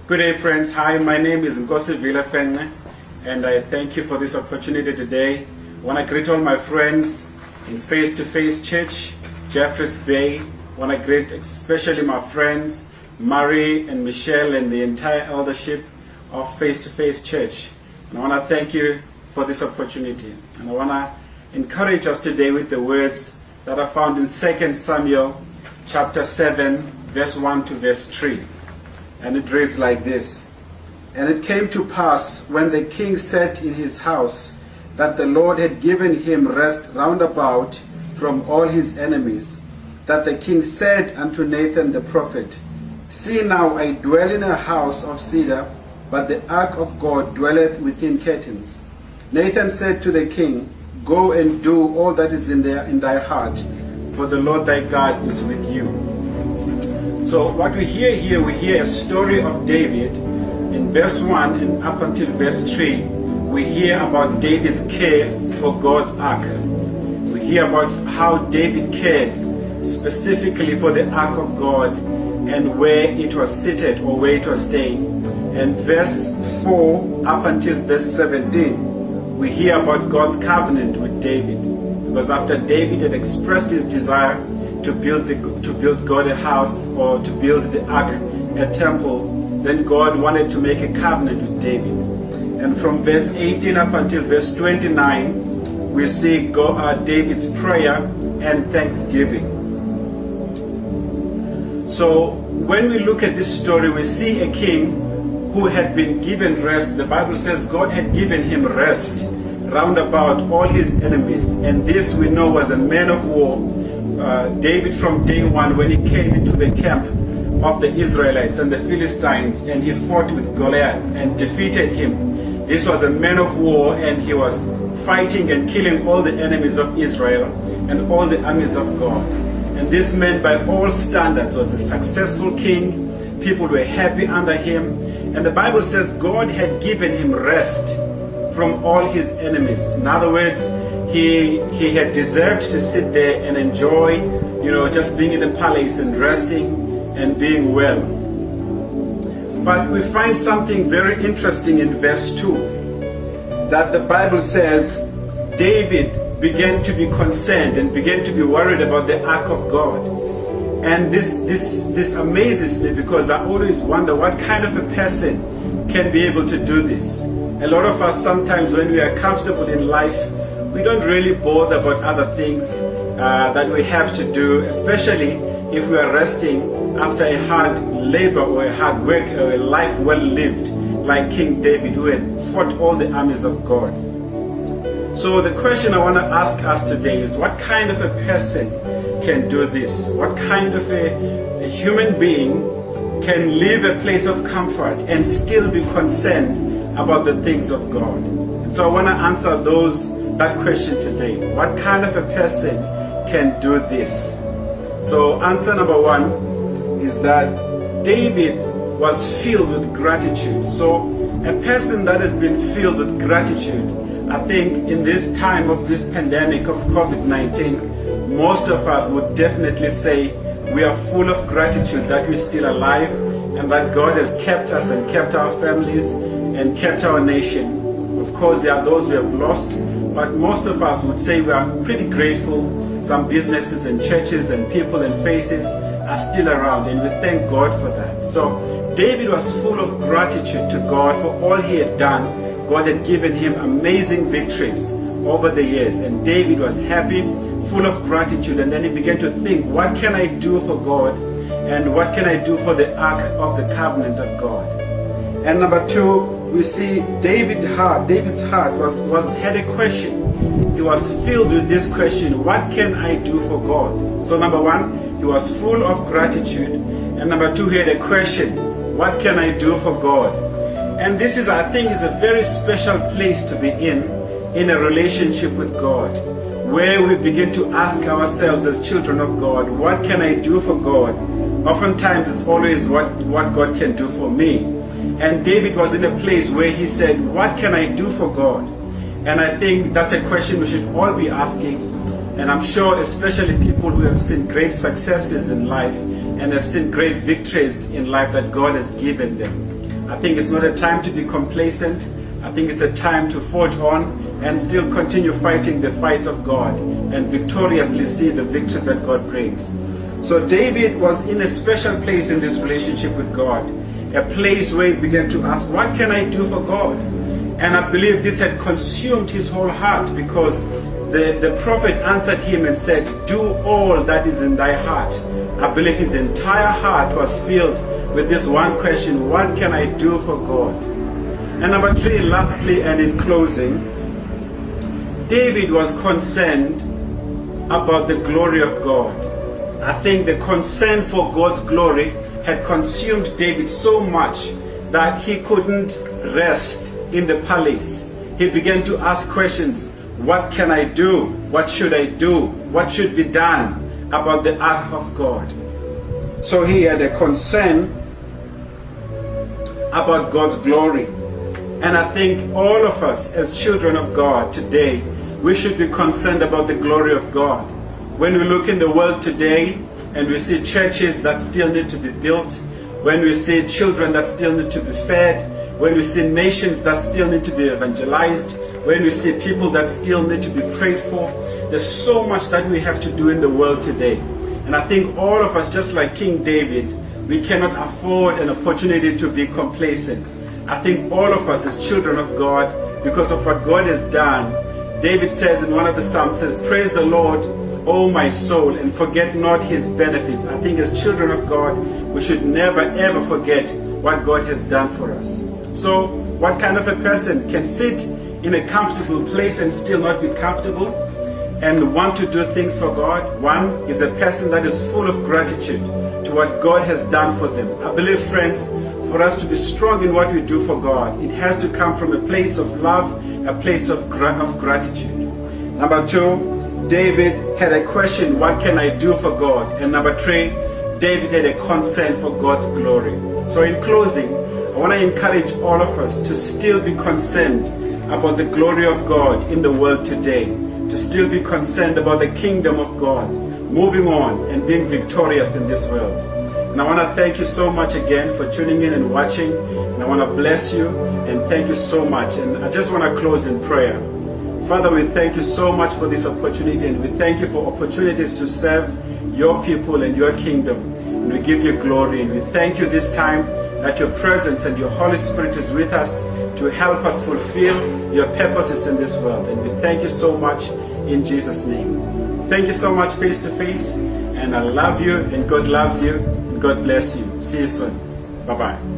Good day, friends. Hi, my name is Nkosivile Fenqe, and I thank you for this opportunity today. I want to greet all my friends in Face-to-Face Church, Jeffreys Bay. I want to greet especially my friends, Murray and Michelle, and the entire eldership of Face-to-Face Church. And I want to thank you for this opportunity. And I want to encourage us today with the words that are found in 2 Samuel chapter 7, verse 1 to verse 3. And it reads like this. And it came to pass, when the king sat in his house, that the Lord had given him rest round about from all his enemies, that the king said unto Nathan the prophet, See now, I dwell in a house of cedar, but the ark of God dwelleth within curtains. Nathan said to the king, Go and do all that is in thy heart, for the Lord thy God is with you. So what we hear here, we hear a story of David. In verse 1 and up until verse 3, we hear about David's care for God's ark. We hear about how David cared specifically for the ark of God and where it was seated or where it was staying. And verse 4 up until verse 17, we hear about God's covenant with David. Because after David had expressed his desire to build God a house, or to build the ark a temple, then God wanted to make a covenant with David. And from verse 18 up until verse 29, we see David's prayer and thanksgiving. So when we look at this story, we see a king who had been given rest. The Bible says God had given him rest round about all his enemies. And this we know was a man of war. David, from day one, when he came into the camp of the Israelites and the Philistines, and he fought with Goliath and defeated him. This was a man of war, and he was fighting and killing all the enemies of Israel and all the armies of God. And this man, by all standards, was a successful king. People were happy under him. And the Bible says God had given him rest from all his enemies. In other words, he had deserved to sit there and enjoy, just being in the palace and resting and being well. But we find something very interesting in verse 2, that the Bible says David began to be concerned and began to be worried about the ark of God. And this amazes me, because I always wonder what kind of a person can be able to do this. A lot of us, sometimes when we are comfortable in life, we don't really bother about other things that we have to do, especially if we are resting after a hard labor or a hard work or a life well lived, like King David, who had fought all the armies of God. So the question I want to ask us today is, what kind of a person can do this? What kind of a human being can leave a place of comfort and still be concerned about the things of God? And so I want to answer that question today. What kind of a person can do this? So answer number one is that David was filled with gratitude. So a person that has been filled with gratitude, I think in this time of this pandemic of COVID-19, most of us would definitely say we are full of gratitude that we're still alive, and that God has kept us and kept our families and kept our nation. Of course, there are those we have lost, but most of us would say we are pretty grateful. Some businesses and churches and people and faces are still around, and we thank God for that. So David was full of gratitude to God for all he had done. God had given him amazing victories over the years, and David was happy, full of gratitude, and then he began to think, what can I do for God, and what can I do for the ark of the covenant of God? And number two, we see David's heart had a question. He was filled with this question, what can I do for God? So number one, he was full of gratitude, and number two, he had a question, what can I do for God? And this is, I think, is a very special place to be in a relationship with God, where we begin to ask ourselves as children of God, what can I do for God? Oftentimes it's always what God can do for me. And David was in a place where he said, what can I do for God? And I think that's a question we should all be asking. And I'm sure especially people who have seen great successes in life and have seen great victories in life that God has given them. I think it's not a time to be complacent. I think it's a time to forge on and still continue fighting the fights of God and victoriously see the victories that God brings. So David was in a special place in this relationship with God, a place where he began to ask, what can I do for God? And I believe this had consumed his whole heart, because the prophet answered him and said, do all that is in thy heart. I believe his entire heart was filled with this one question, what can I do for God? And number 3, lastly and in closing, David was concerned about the glory of God. I think the concern for God's glory had consumed David so much that he couldn't rest in the palace. He began to ask questions. What can I do? What should I do? What should be done about the ark of God? So he had a concern about God's glory. And I think all of us as children of God today, we should be concerned about the glory of God. When we look in the world today and we see churches that still need to be built, when we see children that still need to be fed, when we see nations that still need to be evangelized, when we see people that still need to be prayed for, there's so much that we have to do in the world today. And I think all of us, just like King David, we cannot afford an opportunity to be complacent. I think all of us as children of God, because of what God has done, David says in one of the Psalms, says, praise the Lord, O my soul, and forget not his benefits. I think as children of God, we should never ever forget what God has done for us. So what kind of a person can sit in a comfortable place and still not be comfortable and want to do things for God? One is a person that is full of gratitude to what God has done for them. I believe, friends, for us to be strong in what we do for God, it has to come from a place of love, a place of gratitude. Number 2, David had a question, what can I do for God? And number 3, David had a concern for God's glory. So in closing, I want to encourage all of us to still be concerned about the glory of God in the world today, to still be concerned about the kingdom of God, moving on and being victorious in this world. And I want to thank you so much again for tuning in and watching. And I want to bless you and thank you so much. And I just want to close in prayer. Father, we thank you so much for this opportunity, and we thank you for opportunities to serve your people and your kingdom. And we give you glory, and we thank you this time that your presence and your Holy Spirit is with us to help us fulfill your purposes in this world. And we thank you so much in Jesus' name. Thank you so much, Face to Face, and I love you, and God loves you, and God bless you. See you soon. Bye-bye.